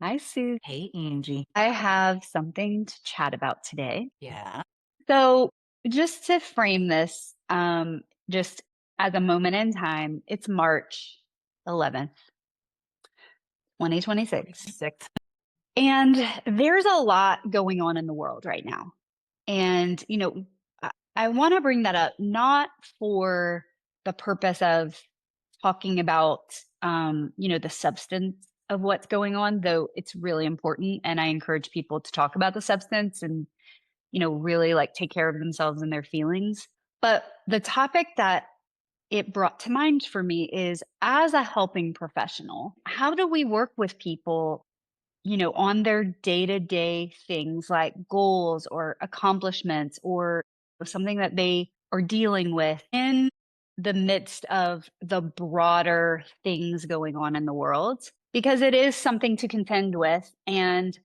Hi, Sue. Hey, Angie. I have something to chat about today. Yeah. So, just to frame this, just as a moment in time, it's March 11th, 2026. 26th. And there's a lot going on in the world right now. And, I want to bring that up not for the purpose of talking about, the substance of what's going on, though it's really important. And I encourage people to talk about the substance and, really like take care of themselves and their feelings. But the topic that it brought to mind for me is as a helping professional, how do we work with people on their day to day things like goals or accomplishments or something that they are dealing with in the midst of the broader things going on in the world? Because it is something to contend with. And,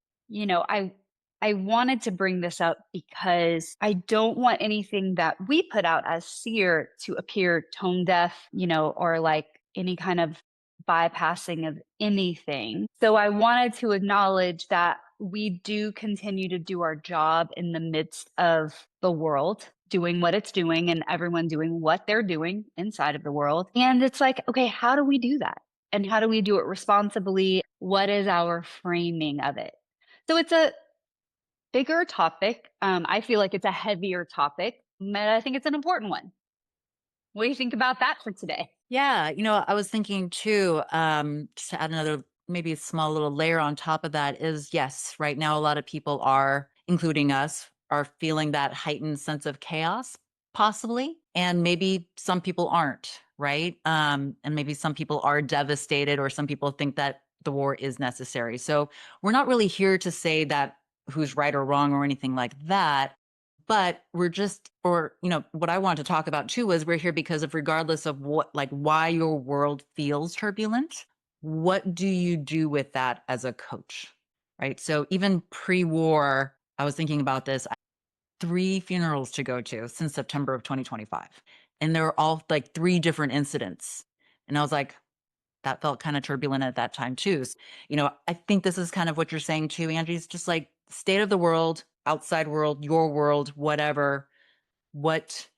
I wanted to bring this up because I don't want anything that we put out as SEAR to appear tone deaf, or like any kind of bypassing of anything. So I wanted to acknowledge that we do continue to do our job in the midst of the world doing what it's doing and everyone doing what they're doing inside of the world. And it's like, okay, how do we do that? And how do we do it responsibly? What is our framing of it? So it's a bigger topic. I feel like it's a heavier topic, but I think it's an important one. What do you think about that for today? Yeah. I was thinking too, just to add another, maybe a small little layer on top of that is yes, right now, a lot of people are, including us, are feeling that heightened sense of chaos, possibly. And maybe some people aren't, right? And maybe some people are devastated, or some people think that the war is necessary. So we're not really here to say that who's right or wrong or anything like that. But we're just, or, what I wanted to talk about too was we're here because of regardless of what, like why your world feels turbulent, what do you do with that as a coach? Right. So even pre war, I was thinking about this. I had three funerals to go to since September of 2025. And they were all like three different incidents. And I was like, that felt kind of turbulent at that time too. I think this is kind of what you're saying too, Angie. It's just like state of the world, outside world, your world, whatever.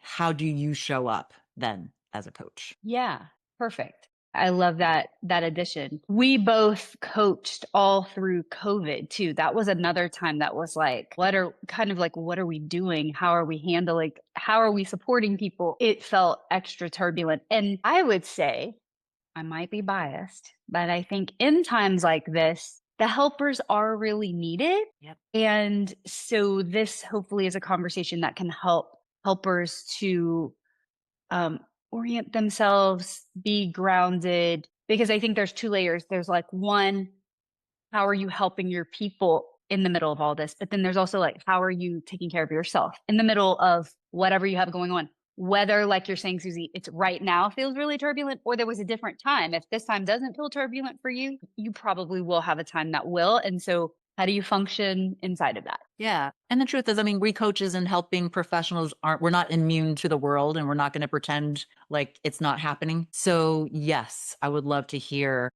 How do you show up then as a coach? Yeah, perfect. I love that addition. We both coached all through COVID too. That was another time that was like, what are we doing? How are we handling? How are we supporting people? It felt extra turbulent. And I would say, I might be biased, but I think in times like this, the helpers are really needed. Yep. And so this hopefully is a conversation that can help helpers to um, orient themselves, be grounded, because I think there's two layers. There's like one, how are you helping your people in the middle of all this? But then there's also like, how are you taking care of yourself in the middle of whatever you have going on? Whether, like you're saying, Susie, it's right now feels really turbulent, or there was a different time. If this time doesn't feel turbulent for you, you probably will have a time that will. And so, how do you function inside of that? Yeah. And the truth is, I mean, we coaches and helping professionals we're not immune to the world, and we're not going to pretend like it's not happening. So, yes, I would love to hear,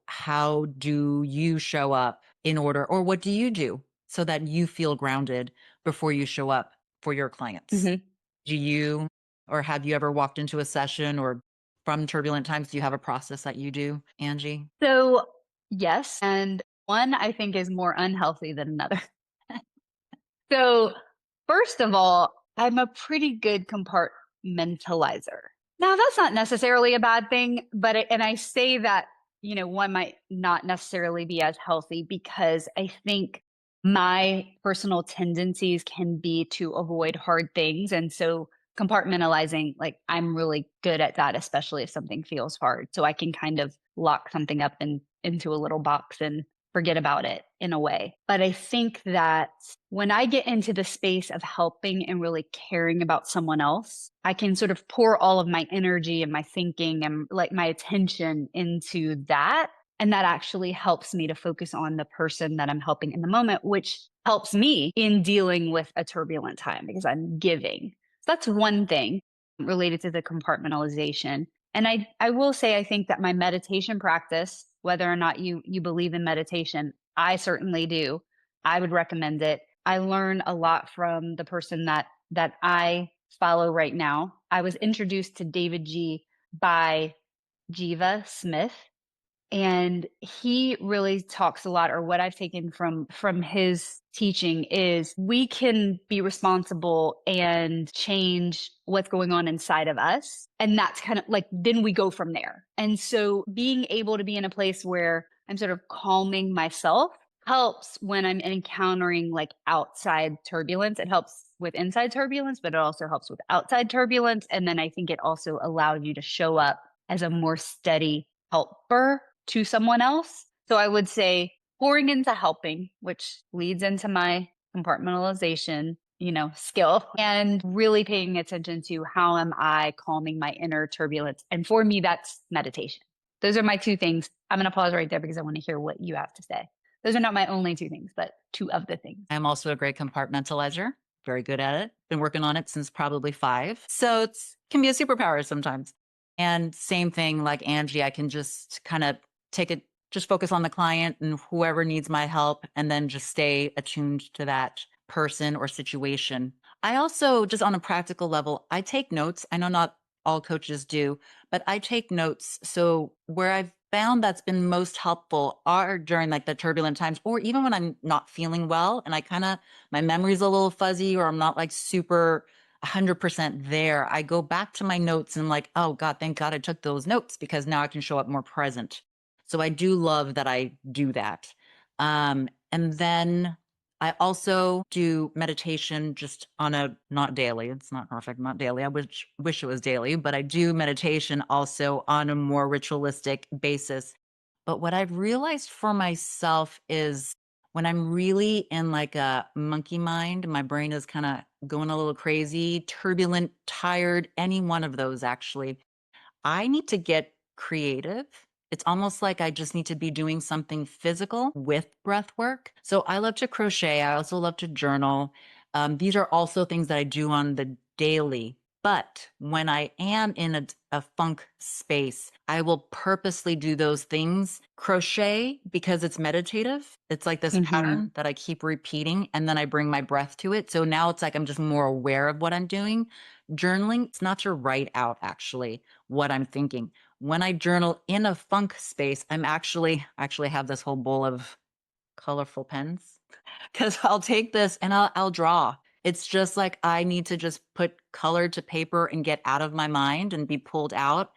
how do you show up in order, or what do you do so that you feel grounded before you show up for your clients? Mhm. Do you, or have you ever walked into a session, or from turbulent times, do you have a process that you do, Angie? So, yes. And one I think is more unhealthy than another. So, first of all, I'm a pretty good compartmentalizer. Now, that's not necessarily a bad thing, but and I say that, one might not necessarily be as healthy because I think my personal tendencies can be to avoid hard things. And so compartmentalizing, like I'm really good at that, especially if something feels hard. So I can kind of lock something up into a little box and forget about it in a way. But I think that when I get into the space of helping and really caring about someone else, I can sort of pour all of my energy and my thinking and like my attention into that. And that actually helps me to focus on the person that I'm helping in the moment, which helps me in dealing with a turbulent time because I'm giving. So that's one thing related to the compartmentalization. And I will say, I think that my meditation practice whether or not you believe in meditation. I certainly do. I would recommend it. I learn a lot from the person that I follow right now. I was introduced to David G by Jiva Smith, and he really talks a lot, or what I've taken from his teaching is we can be responsible and change what's going on inside of us, and that's kind of like then we go from there. And so being able to be in a place where I'm sort of calming myself helps when I'm encountering like outside turbulence. It helps with inside turbulence, but it also helps with outside turbulence. And then I think it also allows you to show up as a more steady helper to someone else. So I would say pouring into helping, which leads into my compartmentalization, skill, and really paying attention to how am I calming my inner turbulence. And for me, that's meditation. Those are my two things. I'm going to pause right there because I want to hear what you have to say. Those are not my only two things, but two of the things. I'm also a great compartmentalizer, very good at it. Been working on it since probably 5. So it's can be a superpower sometimes. And same thing like Angie, I can just kind of take it, just focus on the client and whoever needs my help, and then just stay attuned to that person or situation. I also, just on a practical level, I take notes. I know not all coaches do, but I take notes. So where I've found that's been most helpful are during like the turbulent times, or even when I'm not feeling well and I kind of, my memory's a little fuzzy, or I'm not like super 100% there. I go back to my notes and I'm like, oh God, thank God I took those notes because now I can show up more present. So I do love that I do that. And then I also do meditation just on a not daily. It's not perfect, not daily. I wish it was daily, but I do meditation also on a more ritualistic basis. But what I've realized for myself is when I'm really in like a monkey mind, my brain is kind of going a little crazy, turbulent, tired, any one of those actually. I need to get creative. It's almost like I just need to be doing something physical with breath work. So I love to crochet. I also love to journal. These are also things that I do on the daily. But when I am in a funk space, I will purposely do those things. Crochet, because it's meditative. It's like this Mm-hmm. pattern that I keep repeating, and then I bring my breath to it. So now it's like I'm just more aware of what I'm doing. Journaling, it's not to write out actually what I'm thinking. When I journal in a funk space, I'm actually have this whole bowl of colorful pens because I'll take this and I'll draw. It's just like I need to just put color to paper and get out of my mind and be pulled out.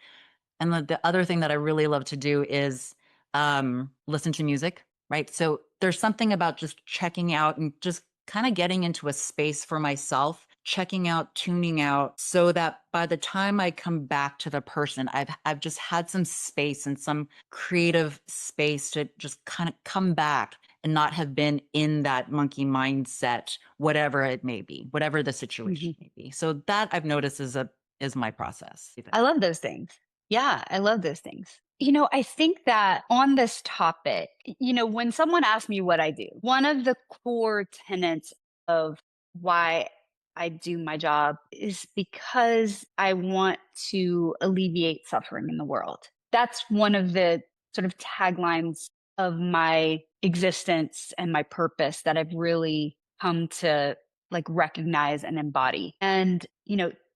And the other thing that I really love to do is listen to music, right? So there's something about just checking out and just kind of getting into a space for myself, checking out, tuning out, so that by the time I come back to the person, I've just had some space and some creative space to just kind of come back and not have been in that monkey mindset, whatever it may be, whatever the situation Mm-hmm. may be. So that I've noticed is my process. I love those things. Yeah, I love those things. I think that on this topic, when someone asks me what I do, one of the core tenets of why I do my job is because I want to alleviate suffering in the world. That's one of the sort of taglines of my existence and my purpose that I've really come to like recognize and embody. And,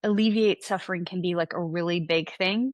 alleviate suffering can be like a really big thing,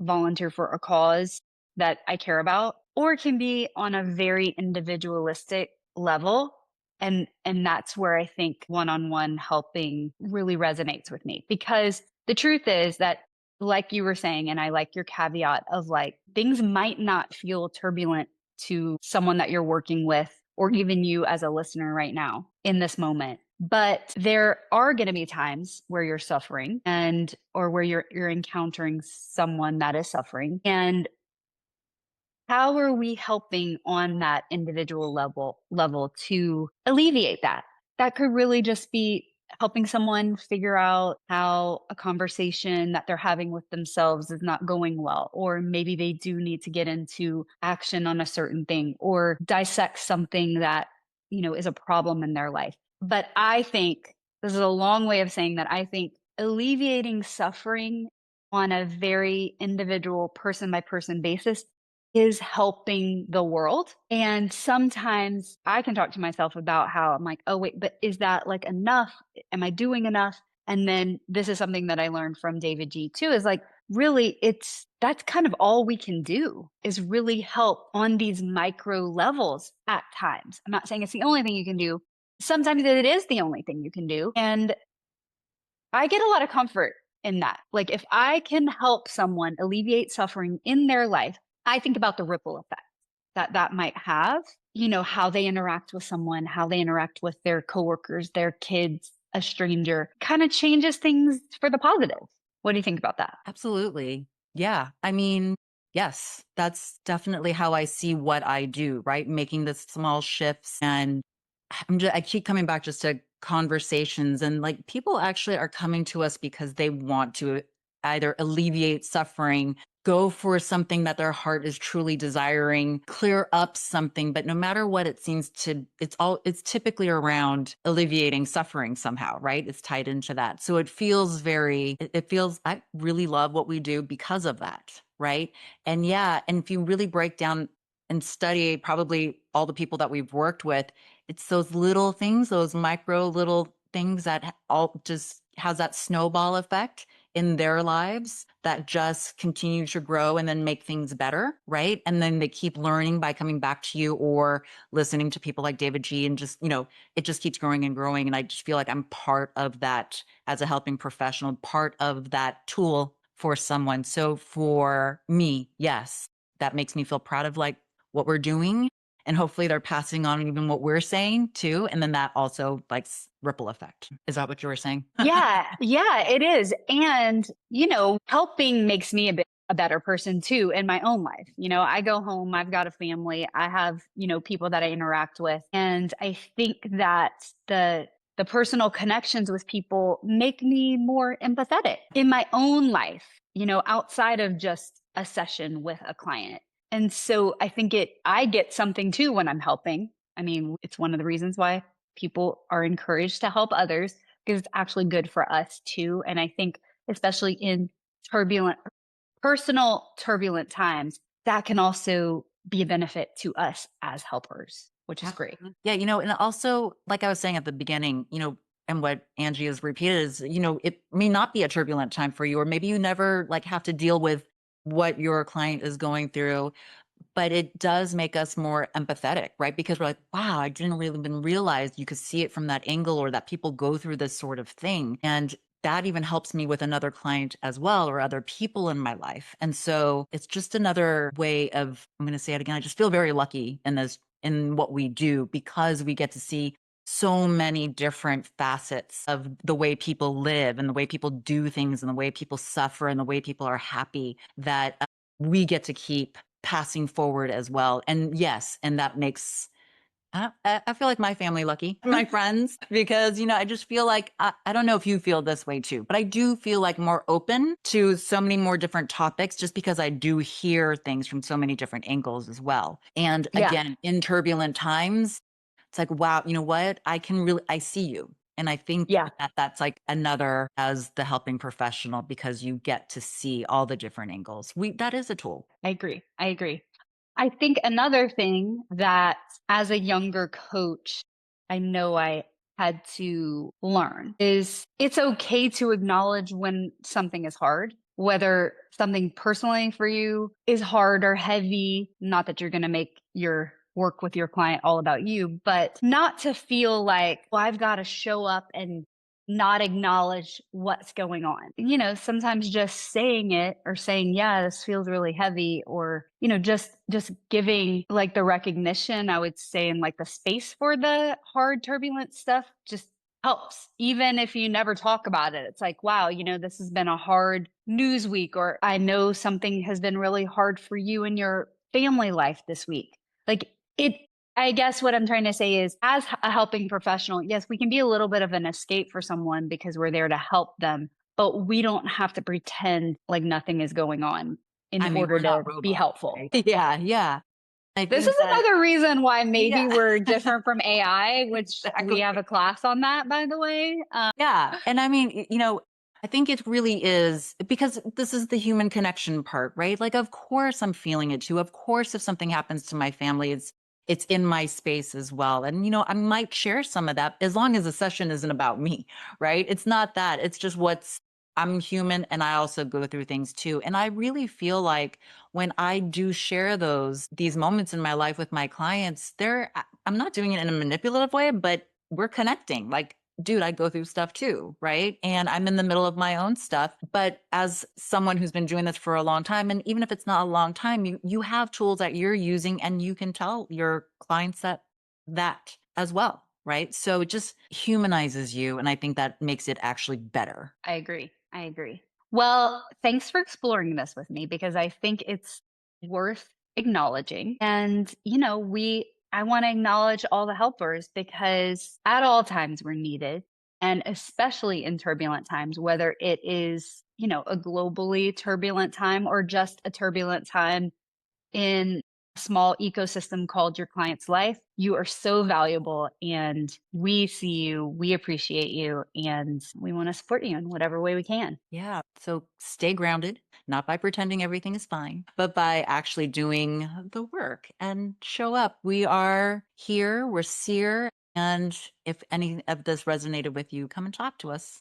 volunteer for a cause that I care about, or it can be on a very individualistic level. And that's where I think one-on-one helping really resonates with me, because the truth is that, like you were saying, and I like your caveat of like things might not feel turbulent to someone that you're working with, or even you as a listener right now in this moment. But there are going to be times where you're suffering, and or where you're encountering someone that is suffering. And how are we helping on that individual level to alleviate that? That could really just be helping someone figure out how a conversation that they're having with themselves is not going well, or maybe they do need to get into action on a certain thing, or dissect something that, is a problem in their life. But I think this is a long way of saying that I think alleviating suffering on a very individual person by person basis is helping the world. And sometimes I can talk to myself about how I'm like, oh, wait, but is that like enough? Am I doing enough? And then this is something that I learned from David G too, is like, really, that's kind of all we can do is really help on these micro levels at times. I'm not saying it's the only thing you can do. Sometimes it is the only thing you can do. And I get a lot of comfort in that. Like if I can help someone alleviate suffering in their life, I think about the ripple effect that that might have, how they interact with someone, how they interact with their coworkers, their kids, a stranger, kind of changes things for the positive. What do you think about that? Absolutely. Yeah. I mean, yes, that's definitely how I see what I do, right? Making the small shifts. And I keep coming back just to conversations, and like people actually are coming to us because they want to either alleviate suffering, go for something that their heart is truly desiring, clear up something. But no matter what, it seems to, it's typically around alleviating suffering somehow, right? It's tied into that. So it feels it feels, I really love what we do because of that, right? And yeah, and if you really break down and study probably all the people that we've worked with, it's those little things, those micro little things that all just has that snowball effect in their lives that just continue to grow and then make things better, right? And then they keep learning by coming back to you or listening to people like David G, and just, it just keeps growing and growing. And I just feel like I'm part of that as a helping professional, part of that tool for someone. So for me, yes, that makes me feel proud of like what we're doing, and hopefully they're passing on even what we're saying too. And then that also like ripple effect. Is that what you were saying? Yeah, yeah, it is. And, helping makes me a better person too in my own life. I go home, I've got a family, I have, people that I interact with. And I think that the personal connections with people make me more empathetic in my own life, outside of just a session with a client. And so I think I get something too when I'm helping. I mean, it's one of the reasons why people are encouraged to help others because it's actually good for us too. And I think, especially in turbulent, personal turbulent times, that can also be a benefit to us as helpers, which is great. Absolutely. Yeah, and also, like I was saying at the beginning, and what Angie has repeated is, it may not be a turbulent time for you, or maybe you never like have to deal with what your client is going through, but it does make us more empathetic, right? Because we're like, wow, I didn't really even realize you could see it from that angle, or that people go through this sort of thing. And that even helps me with another client as well, or other people in my life. And so it's just another way of, I'm going to say it again, I just feel very lucky in what we do, because we get to see so many different facets of the way people live and the way people do things and the way people suffer and the way people are happy, that we get to keep passing forward as well. And yes, and that makes I feel like my family lucky, my friends, because I just feel like I don't know if you feel this way too, but I do feel like more open to so many more different topics, just because I do hear things from so many different angles as well. And Yeah, again, in turbulent times, it's like, wow, you know what? I see you. And I think yeah, that that's like another, as the helping professional, because you get to see all the different angles. That is a tool. I agree. I agree. I think another thing that as a younger coach, I know I had to learn is it's okay to acknowledge when something is hard, whether something personally for you is hard or heavy. Not that you're going to make your work with your client all about you, but not to feel like, well, I've got to show up and not acknowledge what's going on. Sometimes just saying it or saying, yeah, this feels really heavy, or, just giving like the recognition, I would say, in like the space for the hard, turbulent stuff just helps. Even if you never talk about it, it's like, wow, this has been a hard news week, or I know something has been really hard for you in your family life this week. Like it I guess what I'm trying to say is, as a helping professional, yes, we can be a little bit of an escape for someone because we're there to help them, but we don't have to pretend like nothing is going on in I mean, order we're not to be robots, helpful. right? Yeah, yeah. I This think is that, another reason why maybe yeah, we're different from AI, which we exactly. have a class on that, by the way. Yeah. And I mean, I think it really is because this is the human connection part, right? Like, of course I'm feeling it too. Of course, if something happens to my family, it's in my space as well. And I might share some of that as long as the session isn't about me, right? It's not that. It's just what's I'm human and I also go through things too. And I really feel like when I do share these moments in my life with my clients, I'm not doing it in a manipulative way, but we're connecting. Like, dude, I go through stuff too, right? And I'm in the middle of my own stuff. But as someone who's been doing this for a long time, and even if it's not a long time, you have tools that you're using and you can tell your clients that as well, right? So it just humanizes you. And I think that makes it actually better. I agree. I agree. Well, thanks for exploring this with me because I think it's worth acknowledging. And, I want to acknowledge all the helpers because at all times we're needed. And especially in turbulent times, whether it is, a globally turbulent time or just a turbulent time in a small ecosystem called your client's life, you are so valuable and we see you, we appreciate you, and we want to support you in whatever way we can. Yeah. So stay grounded, not by pretending everything is fine, but by actually doing the work and show up. We are here, we're SEAR. And if any of this resonated with you, come and talk to us.